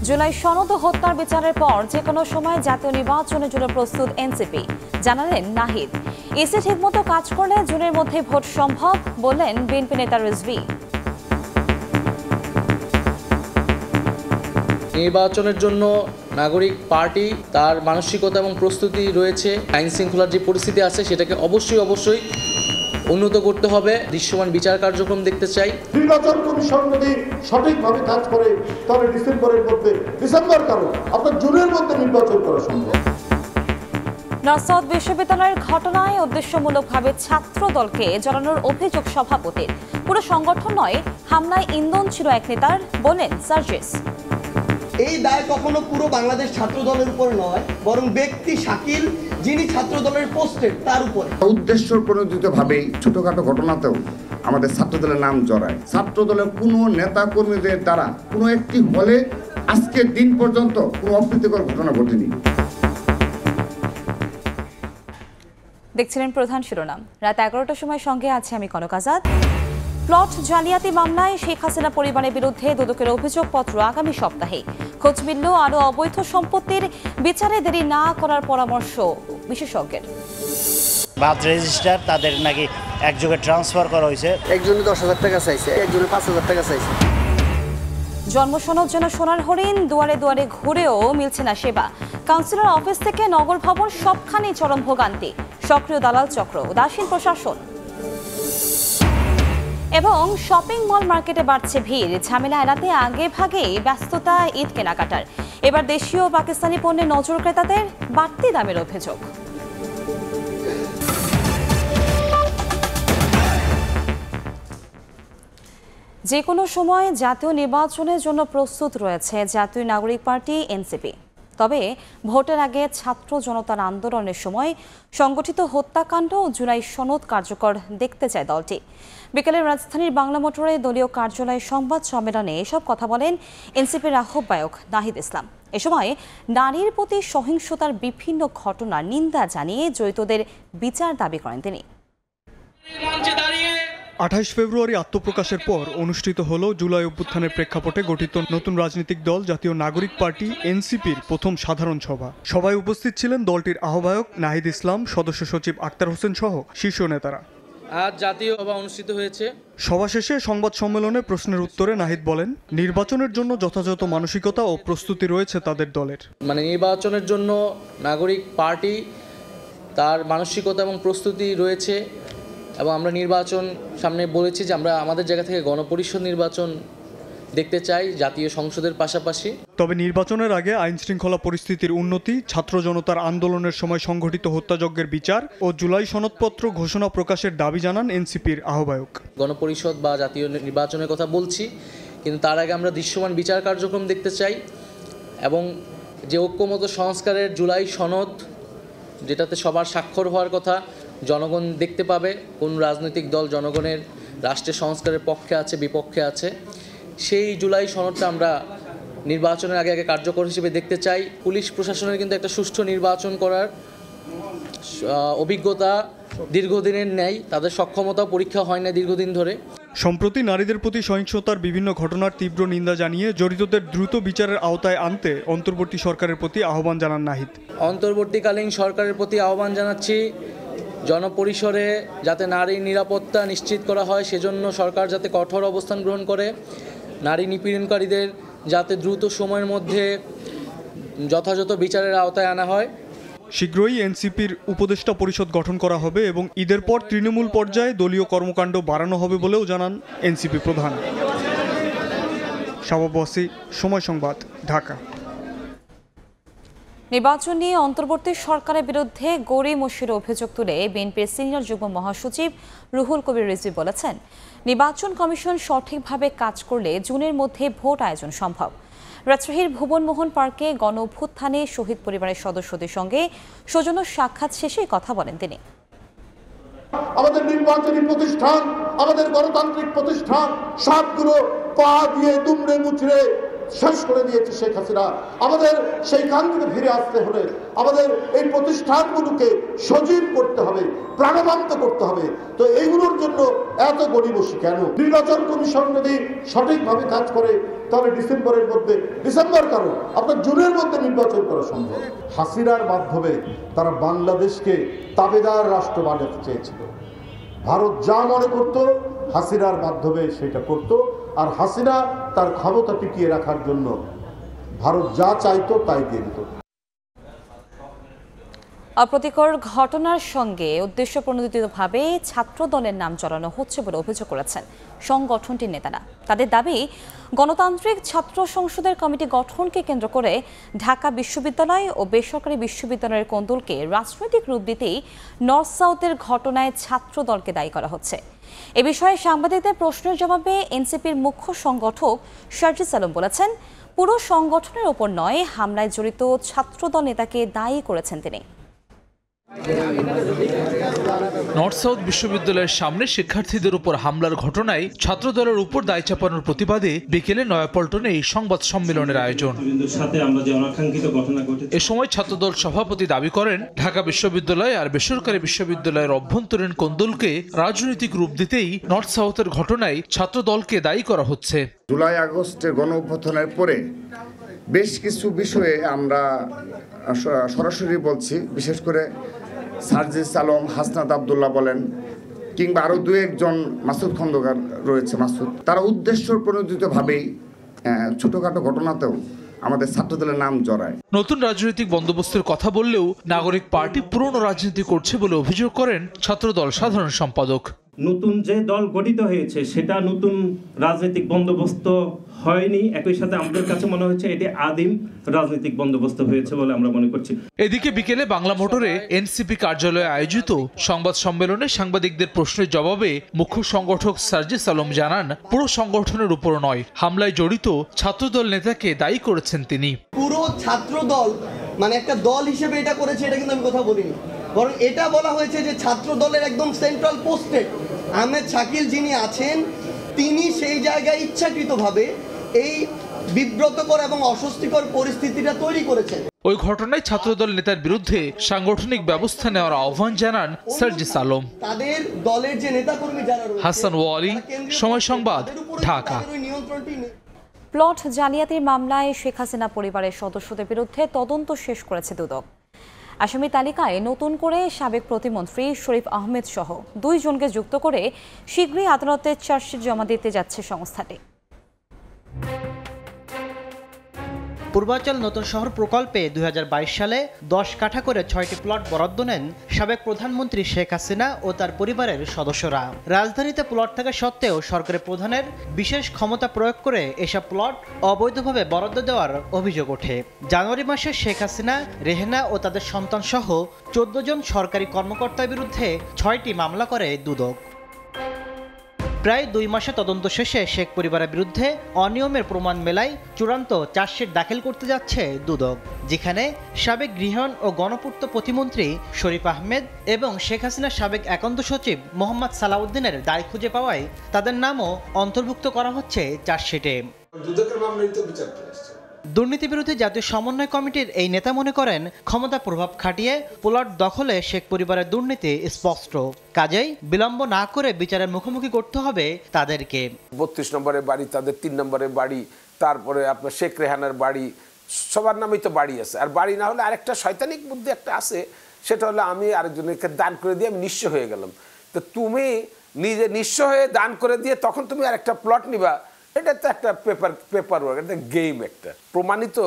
জুলাই সনদ হত্যার বিচারের পর যে কোনো সময় জাতীয় নির্বাচনের জন্য প্রস্তুত এনসিপি, জানালেন নাহিদ। ইসি ঠিকমতো কাজ করলে জুনের মধ্যে ভোট সম্ভব, বললেন বিএনপি নেতা রিজভী। নির্বাচনের জন্য নাগরিক পার্টি তার মানসিকতা এবং প্রস্তুতি রয়েছে। আইন শৃঙ্খলার যে পরিস্থিতি আছে সেটাকে অবশ্যই উন্নত করতে হবে। দৃশ্যমান বিচার কার্যক্রম দেখতে চাই। নির্বাচন কমিশন যদি সঠিকভাবে কাজ করে তাহলে ডিসেম্বর কারণ আপনার জুনের মধ্যে নির্বাচন করা সম্ভব। নরসাউথ বিশ্ববিদ্যালয়ের ঘটনায় উদ্দেশ্যমূলকভাবে ছাত্র দলকে জড়ানোর অভিযোগ সভাপতির। পুরো সংগঠন নয়, হামলায় ইন্ধন ছিল এক নেতার, বলেন সার্জিস। এই দায় কখনো পুরো বাংলাদেশ ছাত্র দলের উপর নয়, বরং ব্যক্তি শাকিল যিনি ছাত্র দলের পোস্টেড তার উপরে। উদ্দেশ্য প্রণোদিতভাবেই ছোটখাটো ঘটনাতেও আমাদের ছাত্র দলের নাম জড়ায়। ছাত্র দলের কোনো নেতা কর্মীদের দ্বারা কোনো একটি হলে আজকের দিন পর্যন্ত কোনো অপ্রীতিকর ঘটনা ঘটেনি। দেখছিলেন প্রধান শিরোনাম। রাত 11টার সময় সঙ্গে আছে আমি কনক আজাদ। প্লট জালিয়াতি মামলায় শেখ হাসিনা পরিবারের বিরুদ্ধে দুদকের অভিযোগপত্র আগামী সপ্তাহে। খোঁজ মিলল আরও অবৈধ সম্পত্তির বিচারে দেরি না করার পরামর্শ বিশেষজ্ঞের। বাদ রেজিস্টার তাদের নাকি একযোগে ট্রান্সফার করা হয়েছে। একজনে 10,000 টাকা চাইছে, একজনে 5,000 টাকা চাইছে। জন্মসনদ যেন সোনার হরিণ, দুয়ারে দুয়ারে ঘুরেও মিলছে না সেবা। কাউন্সিলর অফিস থেকে নগর ভবন সবখানেই চরম ভোগান্তি। সক্রিয় দালাল চক্র, উদাসীন প্রশাসন। এবং শপিং মল মার্কেটে বাড়ছে ভিড়। ঝামেলা এড়াতে আগে ভাগে ব্যস্ততা ঈদ কেনাকাটার। এবার দেশীয় পাকিস্তানি পণ্যে নজর ক্রেতাদের, বাড়তি দামের অভিযোগ। যে কোনো সময় জাতীয় নির্বাচনের জন্য প্রস্তুত রয়েছে জাতীয় নাগরিক পার্টি এনসিপি। তবে ভোটের আগে ছাত্র জনতার আন্দোলনের সময় সংগঠিত হত্যাকাণ্ড ও জুলাই সনদ কার্যকর দেখতে চায় দলটি। বিকেলে রাজধানীর বাংলা মোটরে দলীয় কার্যালয়ে সংবাদ সম্মেলনে এসব কথা বলেন এনসিপির আহ্বায়ক নাহিদ ইসলাম। এ সময় নারীর প্রতি সহিংসতার বিভিন্ন ঘটনার নিন্দা জানিয়ে জড়িতদের বিচার দাবি করেন তিনি। 28 ফেব্রুয়ারি আত্মপ্রকাশের পর অনুষ্ঠিত হল জুলাই অভ্যুত্থানের প্রেক্ষাপটে গঠিত নতুন রাজনৈতিক দল জাতীয় নাগরিক পার্টি এনসিপির প্রথম সাধারণ সভা। সভায় উপস্থিত ছিলেন দলটির আহ্বায়ক নাহিদ ইসলাম, সদস্য সচিব আক্তার হোসেন সহ শীর্ষ নেতারা। আজ জাতীয় সভা অনুষ্ঠিত হয়েছে। সভা শেষে সংবাদ সম্মেলনে প্রশ্নের উত্তরে নাহিদ বলেন, নির্বাচনের জন্য যথাযথ মানসিকতা ও প্রস্তুতি রয়েছে তাদের দলের। নির্বাচনের জন্য নাগরিক পার্টি তার মানসিকতা এবং প্রস্তুতি রয়েছে এবং আমরা নির্বাচন সামনে বলেছি যে আমরা আমাদের জায়গা থেকে গণপরিষদ নির্বাচন দেখতে চাই জাতীয় সংসদের পাশাপাশি। তবে নির্বাচনের আগে আইন শৃঙ্খলা পরিস্থিতির উন্নতি, ছাত্র জনতার আন্দোলনের সময় সংঘটিত হত্যাযজ্ঞের বিচার ও জুলাই সনদপত্র ঘোষণা প্রকাশের দাবি জানান এনসিপির আহ্বায়ক। গণপরিষদ বা জাতীয় নির্বাচনের কথা বলছি, কিন্তু তার আগে আমরা দৃশ্যমান বিচার কার্যক্রম দেখতে চাই এবং যে ঐক্যমত সংস্কারের জুলাই সনদ, যেটাতে সবার স্বাক্ষর হওয়ার কথা, জনগণ দেখতে পাবে কোন রাজনৈতিক দল জনগণের রাষ্ট্রের সংস্কারের পক্ষে আছে বিপক্ষে আছে, সেই জুলাই সনদটা আমরা নির্বাচনের আগে কার্যকর হিসেবে দেখতে চাই। পুলিশ প্রশাসনের কিন্তু একটা সুষ্ঠু নির্বাচন করার অভিজ্ঞতা দীর্ঘদিনের নেই, তাদের সক্ষমতাও পরীক্ষা হয় না দীর্ঘদিন ধরে। সম্প্রতি নারীদের প্রতি সহিংসতার বিভিন্ন ঘটনার তীব্র নিন্দা জানিয়ে জড়িতদের দ্রুত বিচারের আওতায় আনতে অন্তর্বর্তী সরকারের প্রতি আহ্বান জানান নাহিদ। অন্তর্বর্তীকালীন সরকারের প্রতি আহ্বান জানাচ্ছি, জনপরিসরে যাতে নারীর নিরাপত্তা নিশ্চিত করা হয় সেজন্য সরকার যাতে কঠোর অবস্থান গ্রহণ করে, নারী নিপীড়নকারীদের যাতে দ্রুত সময়ের মধ্যে যথাযথ বিচারের আওতায় আনা হয়। শীঘ্রই এনসিপির উপদেষ্টা পরিষদ গঠন করা হবে এবং ঈদের পর তৃণমূল পর্যায়ে দলীয় কর্মকাণ্ড বাড়ানো হবে বলেও জানান এনসিপি প্রধান। শাবাব ওয়াসি, সময় সংবাদ, ঢাকা। নির্বাচন নিয়ে অন্তর্বর্তী সরকারের বিরুদ্ধে গড়িমসির অভিযোগ তুলে বিএনপির সিনিয়র যুগ্ম মহাসচিব রুহুল কবির রিজভী বলেছেন, নির্বাচন কমিশন সঠিকভাবে কাজ করলে জুনের মধ্যে ভোট আয়োজন সম্ভব। রাজশাহীর ভুবন মোহন পার্কে গণ অভ্যুত্থানে শহীদ পরিবারের সদস্যদের সঙ্গে সৌজন্য সাক্ষাৎ শেষে কথা বলেন তিনি। আমাদের নির্বাচনী প্রতিষ্ঠান, আমাদের গণতান্ত্রিক প্রতিষ্ঠান সবগুলো পা দিয়ে দুমড়ে মুচড়ে শেষ করে দিয়েছে শেখ হাসিনা। আমাদের সেই কান থেকে ফিরে আসতে হলে আমাদের এই প্রতিষ্ঠানগুলোকে সজীব করতে হবে, প্রাণবন্ত করতে হবে। তো এইগুলোর জন্য এত গড়িমসি কেন? নির্বাচন কমিশন যদি সঠিকভাবে কাজ করে তাহলে ডিসেম্বর কারণ আপনার জুনের মধ্যে নির্বাচন করা সম্ভব। হাসিনার মাধ্যমে তারা বাংলাদেশকে তাবেদার রাষ্ট্র বানাতে চেয়েছিল। ভারত যা মনে করত হাসিনার মাধ্যমে সেটা করত, আর হাসিনা তার ক্ষমতা টিকিয়ে রাখার জন্য ভারত যা চাইতো তাই দিয়ে দিত। অপ্রীতিকর ঘটনার সঙ্গে উদ্দেশ্যপ্রণোদিতভাবে ছাত্র দলের নাম জড়ানো হচ্ছে বলে অভিযোগ করেছেন সংগঠনটির নেতারা। তাদের দাবি, গণতান্ত্রিক ছাত্র সংসদের কমিটি গঠনকে কেন্দ্র করে ঢাকা বিশ্ববিদ্যালয় ও বেসরকারি বিশ্ববিদ্যালয়ের কোন্দলকে রাজনৈতিক রূপ দিতেই নর্থ সাউথের ঘটনায় ছাত্র দলকে দায়ী করা হচ্ছে। এ বিষয়ে সাংবাদিকদের প্রশ্নের জবাবে এনসিপির মুখ্য সংগঠক শারজিস আলম বলেছেন, পুরো সংগঠনের ওপর নয়, হামলায় জড়িত ছাত্রদল নেতাকে দায়ী করেছেন তিনি। নর্থ সাউথ বিশ্ববিদ্যালয়ের সামনে শিক্ষার্থীদের উপর হামলার ঘটনায় ছাত্রদলের উপর দায় চাপানোর প্রতিবাদে বিকেলে নয়াপল্টনে এই সংবাদ সম্মেলনের আয়োজন। এ সময় ছাত্রদল সভাপতি দাবি করেন, ঢাকা বিশ্ববিদ্যালয় আর বেসরকারি বিশ্ববিদ্যালয়ের অভ্যন্তরীণ কোন্দলকে রাজনৈতিক রূপ দিতেই নর্থ সাউথের ঘটনায় ছাত্রদলকে দায়ী করা হচ্ছে। জুলাই আগস্টের গণঅভ্যুত্থানের পরে বেশ কিছু বিষয়ে আমরা সরাসরি বলছি, বিশেষ করে শারজিস আলম, হাসনাত আবদুল্লাহ বলেন, কিংবা আরও দু একজন, মাসুদ খন্দকার রয়েছে, মাসুদ, তারা উদ্দেশ্য প্রণোদিতভাবেই ছোটোখাটো ঘটনাতেও আমাদের ছাত্রদলের নাম জড়ায়। নতুন রাজনৈতিক বন্দোবস্তের কথা বললেও নাগরিক পার্টি পুরনো রাজনীতি করছে বলে অভিযোগ করেন ছাত্রদল সাধারণ সম্পাদক। নতুন যে দল গঠিত হয়েছে সেটা নতুন রাজনৈতিক বন্দোবস্ত হয়নি, একই সাথে আমাদের কাছে মনে হচ্ছে এটি আদিম রাজনৈতিক বন্দোবস্ত হয়েছে বলে আমরা মনে করছি। এদিকে বিকেলে বাংলা মোটরে এনসিপি কার্যালয়ে আয়োজিত সংবাদ সম্মেলনে সাংবাদিকদের প্রশ্নের জবাবে মুখ্য সংগঠক শারজিস আলম জানান, পুরো সংগঠনের উপর নয়, হামলায় জড়িত ছাত্রদল নেতাকে দায়ী করেছেন তিনি। পুরো ছাত্রদল মানে একটা দল হিসেবে এটা করেছে, এটা কিন্তু আমি কথা বলিনি, বরং এটা বলা হয়েছে যে ছাত্র দলের একদম সেন্ট্রাল পোস্টে আহমেদ শাকিল যিনি আছেন, তিনি সেই জায়গায় ইচ্ছাকৃতভাবে এই বিব্রতকর এবং অস্বস্তিকর পরিস্থিতিটা তৈরি করেছেন। ওই ঘটনায় ছাত্রদল নেতার বিরুদ্ধে সাংগঠনিক ব্যবস্থা নেওয়ার আহ্বান জানান শারজিস আলম। তাদের দলের যে নেতাকর্মী যারা রয়েছে, হাসান ওয়ালি, সময় সংবাদ, ঢাকা। প্লট জালিয়াতির মামলায় শেখ হাসিনা পরিবারের সদস্যদের বিরুদ্ধে তদন্ত শেষ করেছে দুদক। আসামি তালিকায় নতুন করে সাবেক প্রতিমন্ত্রী শরীফ আহমেদ সহ 2 জনকে যুক্ত করে শীঘ্রই আদালতে চার্জশিট জমা দিতে যাচ্ছে সংস্থাটি। পূর্বাঞ্চল নতুন শহর প্রকল্পে 2022 সালে 10 কাঠা করে 6টি প্লট বরাদ্দ নেন সাবেক প্রধানমন্ত্রী শেখ হাসিনা ও তার পরিবারের সদস্যরা। রাজধানীতে প্লট থাকা সত্ত্বেও সরকারের প্রধানের বিশেষ ক্ষমতা প্রয়োগ করে এসব প্লট অবৈধভাবে বরাদ্দ দেওয়ার অভিযোগ ওঠে। জানুয়ারি মাসে শেখ হাসিনা, রেহেনা ও তাদের সন্তান সহ 14 জন সরকারি কর্মকর্তার বিরুদ্ধে 6টি মামলা করে দুদক। প্রায় 2 মাসে তদন্ত শেষে শেখ পরিবারের বিরুদ্ধে অনিয়মের প্রমাণ মেলায় চূড়ান্ত চার্জশিট দাখিল করতে যাচ্ছে দুদক, যেখানে সাবেক গৃহায়ণ ও গণপূর্ত প্রতিমন্ত্রী শরীফ আহমেদ এবং শেখ হাসিনার সাবেক একান্ত সচিব মোহাম্মদ সালাউদ্দিনের দায় খুঁজে পাওয়ায় তাদের নামও অন্তর্ভুক্ত করা হচ্ছে চার্জশিটে। দুর্নীতি বিরোধী জাতীয় সমন্বয় কমিটির এই নেতা মনে করেন, ক্ষমতা প্রভাব খাটিয়ে প্লট দখলে শেখ পরিবারের দুর্নীতি স্পষ্ট, কাজেই বিলম্ব না করে বিচারের মুখোমুখি করতে হবে তাদেরকে। 32 নম্বরের বাড়ি, তাদের 3 নম্বরের বাড়ি, তারপরে আপনার শেখ রেহানার বাড়ি, সবার নামেই তো বাড়ি আছে। আর বাড়ি না হলে আরেকটা শয়তানিক বুদ্ধি একটা আছে, সেটা হলো আমি আরেকজনকে দান করে দিয়ে আমি নিঃস্ব হয়ে গেলাম। তো তুমি নিজে নিঃস্ব হয়ে দান করে দিয়ে তখন তুমি আরেকটা প্লট নিবা, এটা তো একটা পেপার ওয়ার্ক, একটা গেম। একটা প্রমাণিত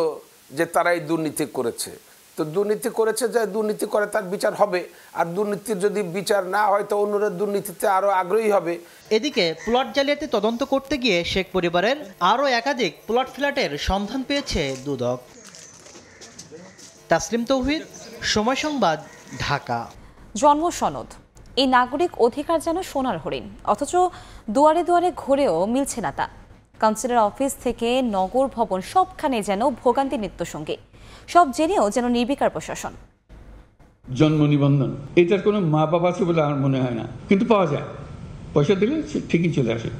যে তারা এই দুর্নীতি করেছে, তো দুর্নীতি করেছে, যে দুর্নীতি করে তার বিচার হবে, আর দুর্নীতির যদি বিচার না হয় তো অন্যরা দুর্নীতিতে আরও আগ্রহী হবে। এদিকে প্লট জালিয়াতি তদন্ত করতে গিয়ে শেখ পরিবারের আরও একাধিক প্লট ফ্ল্যাটের সন্ধান পেয়েছে দুদক। তাসলিম তৌহিদ, সময় সংবাদ, ঢাকা। জন্ম সনদ, এই নাগরিক অধিকার যেন সোনার হরিণ, অথচ দুয়ারে দুয়ারে ঘুরেও মিলছে না তা। কাউন্সিলর অফিস থেকে নগর ভবন সবখানে যেন ভোগান্তি নিত্যসঙ্গী, সব জেনেও যেন নির্বিকার প্রশাসন। জন্ম নিবন্ধন, এটার কোনো মা বাবা আছে বলে আমার মনে হয় না, কিন্তু পাওয়া যায়, পয়সা দিলে ঠিকই চলে আসে।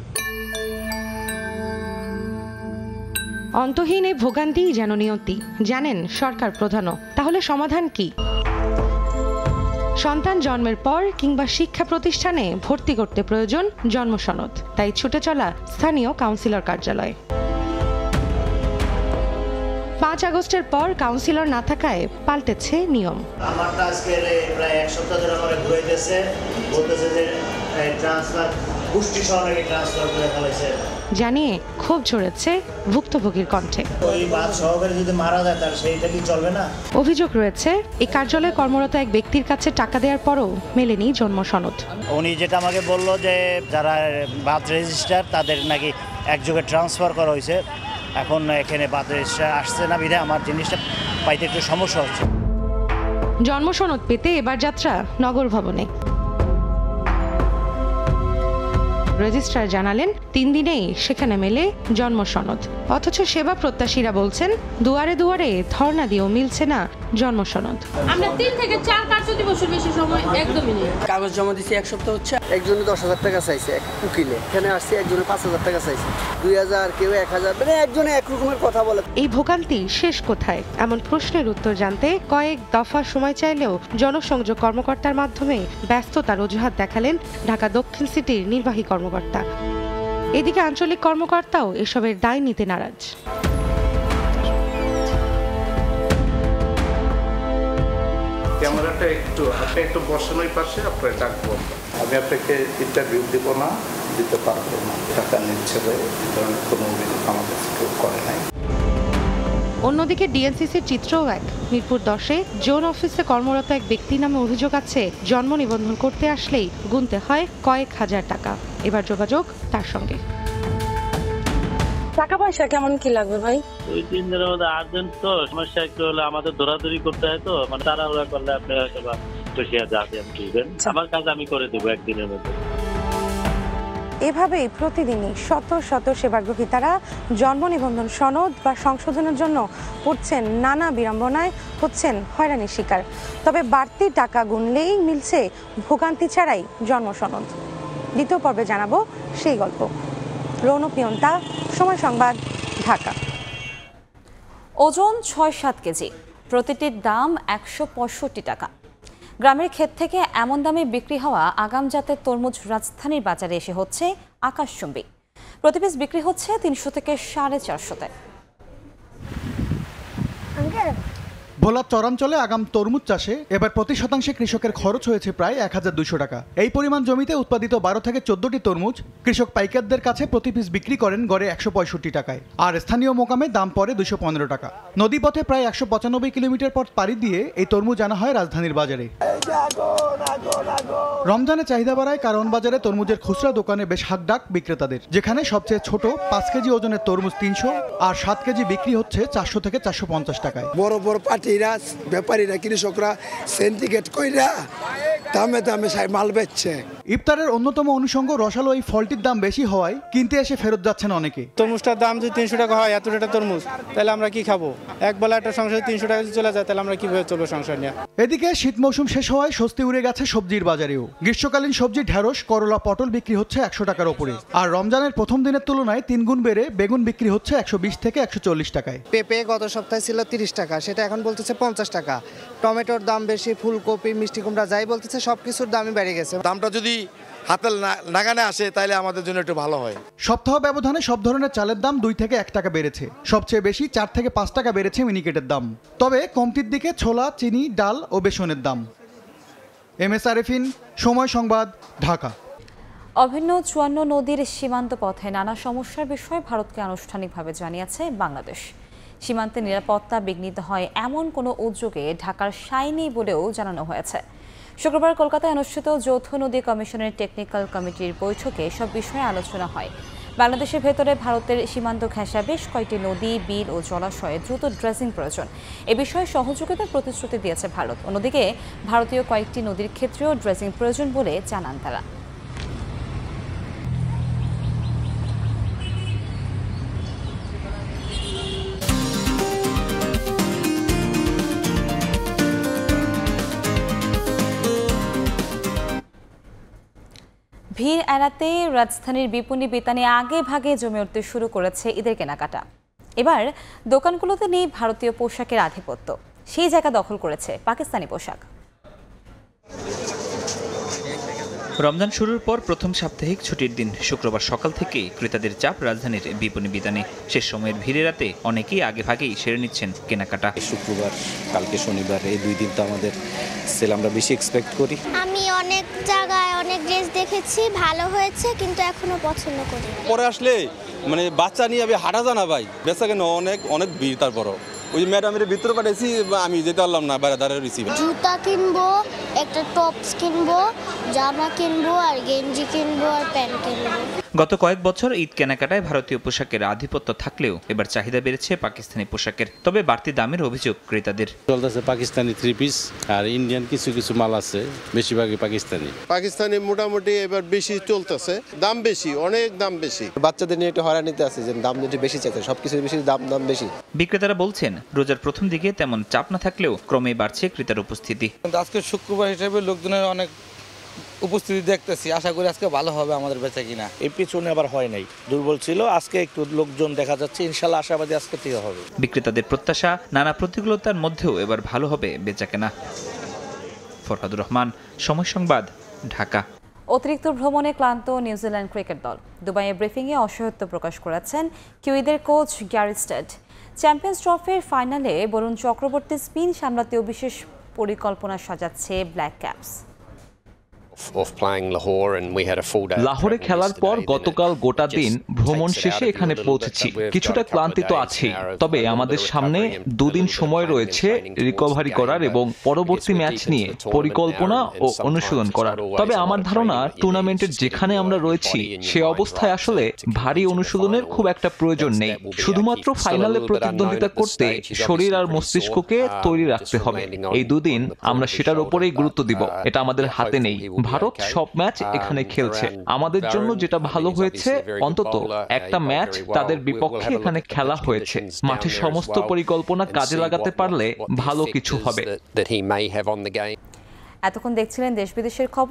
অন্তহীন এই ভোগান্তিই যেন নিয়তি, জানেন সরকার প্রধানও। তাহলে সমাধান কি? সন্তান জন্মের পর কিংবা শিক্ষা প্রতিষ্ঠানে ভর্তি করতে প্রয়োজন জন্ম সনদ, তাই ছুটে চলা স্থানীয় কাউন্সিলর কার্যালয়। 5 আগস্টের পর কাউন্সিলর না থাকায় পাল্টেছে নিয়ম। আমারটা আজকে প্রায় 1 সপ্তাহ ধরে আমার ঘুরাইতেছে, বলতেছে যে ট্রান্সফার পুষ্টি সহকারে ট্রান্সফার করে ফেলেছে জানিয়ে ক্ষোভ ঝরেছে ভুক্তভোগীর কণ্ঠে। ওই বাদ সহকারে যদি মারা যায় তার সেইটা কি চলবে না? অভিযোগ রয়েছে এই কার্যালয়ে কর্মরত এক ব্যক্তির কাছে টাকা দেওয়ার পরও মেলেনি জন্ম সনদ। উনি যেটা আমাকে বললো যে যারা বার্থ রেজিস্টার তাদের নাকি একযোগে ট্রান্সফার করা হয়েছে, এখন এখানে বার্থ রেজিস্টার আসছে না বিধায় আমার জিনিসটা পাইতে একটু সমস্যা হচ্ছে। জন্ম সনদ পেতে এবার যাত্রা নগর ভবনে। রেজিস্ট্রার জানালেন 3 দিনেই সেখানে মেলে জন্ম সনদ, অথচ সেবা প্রত্যাশীরা বলছেন দুয়ারে দুয়ারে ধর্ণা দিয়েও মিলছে না জন্ম সনদ। আমরা 3 থেকে 4 কার্যদিবসের বেশি সময় একদমই নেই। কাগজ জমা দিয়েছি 1 সপ্তাহ হচ্ছে, একজনে 10,000 টাকা চাইছে এক উকিলে, এখানে আসছে একজনে 5,000 টাকা চাইছে, 2,000 কেউ 1,000, মানে একজনে এক রকমের কথা বলে। এই ভোগান্তি শেষ কোথায় এমন প্রশ্নের উত্তর জানতে কয়েক দফা সময় চাইলেও জনসংযোগ কর্মকর্তার মাধ্যমে ব্যস্ততার অজুহাত দেখালেন ঢাকা দক্ষিণ সিটির নির্বাহী কর্মকর্তা। এদিকে আঞ্চলিক কর্মকর্তাও এসবের দায় নিতে নারাজ। ক্যামেরাটা একটু বসান ওই পাশে, আপনার ডাকবো। আমি আপনাকে ইন্টারভিউ দিব না, দিতে পারবো না। টাকা নিচ্ছে কারণ কোনো অভিযোগ আমাদের কেউ করে নাই। অন্যদিকে ডিএনসিসির চিত্রও এক। মিরপুর 10-এ জোন অফিসে কর্মরত এক ব্যক্তি নামে অভিযোগ আছে জন্ম নিবন্ধন করতে আসলেই গুনতে হয় কয়েক হাজার টাকা। এবার যোগাযোগ তার সঙ্গে। টাকা পয়সা কেমন কি লাগবে ভাই? 2-3 দিনের মধ্যে আর্জেন্ট তো, সমস্যা একটু হলে আমাদের দৌড়াদৌড়ি করতে হয় তো, মানে তাড়াহুড়া করলে আপনি হয়তো বা দিবেন, আমার কাজ আমি করে দেবো 1 দিনের মধ্যে। এভাবেই প্রতিদিনই শত শত সেবাগ্রহীতারা জন্ম নিবন্ধন সনদ বা সংশোধনের জন্য পড়ছেন নানা বিড়ম্বনায়, হচ্ছেন হয়রানির শিকার। তবে বাড়তি টাকা গুনলেই মিলছে ভোগান্তি ছাড়াই জন্ম সনদ। দ্বিতীয় পর্বে জানাবো সেই গল্প। রৌনক নিয়ন্তা, সময় সংবাদ, ঢাকা। ওজন 6-7 কেজি, প্রতিটির দাম 165 টাকা। গ্রামের ক্ষেত থেকে এমন দামে বিক্রি হওয়া আগাম জাতের তরমুজ রাজধানীর বাজারে এসে হচ্ছে আকাশচুম্বী। প্রতি পিস বিক্রি হচ্ছে 300 থেকে 450-তে। ভোলার চরাঞ্চলে আগাম তরমুজ চাষে এবার প্রতি শতাংশে কৃষকের খরচ হয়েছে প্রায় 1200 টাকা। এই পরিমাণ জমিতে উৎপাদিত 12 থেকে 14টি তরমুজ কৃষক পাইকারদের কাছে প্রতি পিস বিক্রি করেন গড়ে 165 টাকায়, আর স্থানীয় মোকামে দাম পড়ে 215 টাকা। নদীপথে প্রায় 195 কিলোমিটার পথ পাড়ি দিয়ে এই তরমুজ আনা হয় রাজধানীর বাজারে। রমজানে চাহিদা বাড়ায় কারণ বাজারে তরমুজের খুচরা দোকানে বেশ হাকডাক বিক্রেতাদের, যেখানে সবচেয়ে ছোট 5 কেজি ওজনের তরমুজ 300 আর 7 কেজি বিক্রি হচ্ছে 400 থেকে 450 টাকায়। বড় বড় পার্টিরা, ব্যাপারীরা, কৃষকরা সিন্ডিকেট কইরা দামে দামে মাল বেচছে। ইফতারের অন্যতম অনুষঙ্গ রসালো এই ফলটির দাম বেশি হওয়ায় কিনতে এসে ফেরত যাচ্ছেন অনেকে। তরমুজটার দাম যদি 300 টাকা হয়, এত টাকা তরমুজ, তাহলে আমরা কি খাবো? এক বেলা একটা সংসারে 300 টাকা যদি চলে যায়, তাহলে আমরা কিভাবে চলবো সংসার নিয়ে? এদিকে শীত মৌসুম শেষ হওয়ায় স্বস্তি উড়ে গেছে সবজির বাজারেও। গ্রীষ্মকালীন সবজি ঢেঁড়স, করলা, পটল বিক্রি হচ্ছে 100 টাকার ওপরে। আর রমজানের প্রথম দিনের তুলনায় 3 গুণ বেড়ে বেগুন বিক্রি হচ্ছে 120 থেকে 140 টাকায়। পেঁপে গত সপ্তাহে ছিল 30 টাকা, সেটা এখন বলতেছে 50 টাকা। টমেটোর দাম বেশি, ফুলকপি, মিষ্টি কুমড়া যাই বলতেছে সবকিছুর দামই বেড়ে গেছে। দামটা যদি হাতে নাগানে আসে তাহলে আমাদের জন্য একটু ভালো হয়। সপ্তাহ ব্যবধানে সব ধরনের চালের দাম 2 থেকে 1 টাকা বেড়েছে। সবচেয়ে বেশি 4 থেকে 5 টাকা বেড়েছে মিনিকেটের দাম। তবে কমতির দিকে ছোলা, চিনি, ডাল ও বেসনের দাম। MS আরেফিন, সময় সংবাদ, ঢাকা। অভিন্ন 54 নদীর সীমান্ত পথে নানা সমস্যার বিষয়ে ভারতকে আনুষ্ঠানিকভাবে জানিয়েছে বাংলাদেশ। সীমান্তে নিরাপত্তা বিঘ্নিত হয় এমন কোনো উদ্যোগে ঢাকার সায় নেই বলেও জানানো হয়েছে। শুক্রবার কলকাতায় অনুষ্ঠিত যৌথ নদী কমিশনের টেকনিক্যাল কমিটির বৈঠকে সব বিষয়ে আলোচনা হয়। বাংলাদেশের ভেতরে ভারতের সীমান্ত ঘেঁষা বেশ কয়েকটি নদী, বিল ও জলাশয়ে দ্রুত ড্রেজিং প্রয়োজন, এ বিষয়ে সহযোগিতার প্রতিশ্রুতি দিয়েছে ভারত। অন্যদিকে ভারতীয় কয়েকটি নদীর ক্ষেত্রেও ড্রেজিং প্রয়োজন বলে জানান তারা। ভিড় এড়াতে রাজধানীর বিপণী বিতানে আগে ভাগে জমে উঠতে শুরু করেছে ঈদের কেনাকাটা। এবার দোকানগুলোতে নেই ভারতীয় পোশাকের আধিপত্য, সেই জায়গা দখল করেছে পাকিস্তানি পোশাক। রমজান শুরুর পর প্রথম সাপ্তাহিক ছুটির দিন শুক্রবার সকাল থেকেই ক্রেতাদের চাপ রাজধানীর বিপণী বিতানে। শেষ সময়ের ভিড়ে রাতে অনেকেই আগেভাগেই সেরে নিচ্ছেন কেনাকাটা। শুক্রবার, কালকে শনিবার, এই 2 দিন তো আমাদের সেল আমরা বেশি এক্সপেক্ট করি। আমি অনেক জায়গায় অনেক ড্রেস দেখেছি, ভালো হয়েছে, কিন্তু এখনো পছন্দ করি। পরে আসলে মানে বাচ্চা নিয়ে আমি হাঁটা জানা ভাই, বেচা কেন অনেক ভিড়। তারপরও ওই ম্যাডামের ভিতরে পাঠাইছি, আমি যেতে পারলাম না, বাইরে দাঁড়িয়ে রয়েছি। জুতা কিনবো, একটা টপস কিনবো, জামা কিনবো, আর গেঞ্জি কিনবো, আর প্যান্ট কিনবো। গত কয়েক বছর ঈদ কেনাকাটায় ভারতীয় পোশাকের আধিপত্য থাকলেও এবার চাহিদা বেড়েছে পাকিস্তানি পোশাকের, তবে বাড়তি দামের অভিযোগ ক্রেতাদের। চলতেছে পাকিস্তানি 3 পিস আর ইন্ডিয়ান কিছু মাল আছে, বেশিরভাগই পাকিস্তানি মোটামুটি এবার বেশি চলতেছে, দাম বেশি, অনেক দাম বেশি। বাচ্চাদের নিয়ে একটু হয়রানিতে আছে যে দাম একটু বেশি চাইছে, সবকিছু বেশি, দাম বেশি। বিক্রেতারা বলছেন রোজার প্রথম দিকে তেমন চাপ না থাকলেও ক্রমেই বাড়ছে ক্রেতার উপস্থিতি। আজকে শুক্রবার হিসেবে লোকজনের অনেক উপস্থিতি দেখতেছি, আশা করি আজকে ভালো হবে আমাদের বেচা কিনা। এই পিছনে আবার হয় নাই, দুর্বল ছিল, আজকে একটু লোকজন দেখা যাচ্ছে, ইনশাল্লাহ আশাবাদী আজকে থেকে হবে। বিক্রেতাদের প্রত্যাশা নানা প্রতিকূলতার মধ্যেও এবার ভালো হবে বেচা কেনা। ফরহাদুর রহমান, সময় সংবাদ, ঢাকা। অতিরিক্ত ভ্রমণে ক্লান্ত নিউজিল্যান্ড ক্রিকেট দল দুবাইয়ে ব্রিফিংয়ে অসহায়ত্ব প্রকাশ করেছেন কিউইদের কোচ গ্যারি স্টেড। চ্যাম্পিয়ন্স ট্রফির ফাইনালে বরুণ চক্রবর্তী স্পিন সামলাতেও বিশেষ পরিকল্পনা সাজাচ্ছে ব্ল্যাক ক্যাপস। লাহোরে খেলার পর গতকাল গোটা দিন ভ্রমণ শেষে এখানে পৌঁছেছি, কিছুটা ক্লান্তি তো আছেই, তবে আমাদের সামনে 2 দিন সময় রয়েছে রিকভারি করার এবং পরবর্তী ম্যাচ নিয়ে পরিকল্পনা ও অনুশীলন করার। তবে আমার ধারণা টুর্নামেন্টের যেখানে আমরা রয়েছি সে অবস্থায় আসলে ভারী অনুশীলনের খুব একটা প্রয়োজন নেই, শুধুমাত্র ফাইনালে প্রতিদ্বন্দ্বিতা করতে শরীর আর মস্তিষ্ককে তৈরি রাখতে হবে। এই 2 দিন আমরা সেটার উপরেই গুরুত্ব দিব, এটা আমাদের হাতে নেই। ভারত সব ম্যাচ এখানে খেলছে, আমাদের জন্য যেটা ভালো হয়েছে অন্তত একটা ম্যাচ তাদের বিপক্ষে এখানে খেলা হয়েছে। মাঠে সমস্ত পরিকল্পনা কাজে লাগাতে পারলে ভালো কিছু হবে। এতক্ষণ দেখছিলেন দেশ বিদেশের খবর।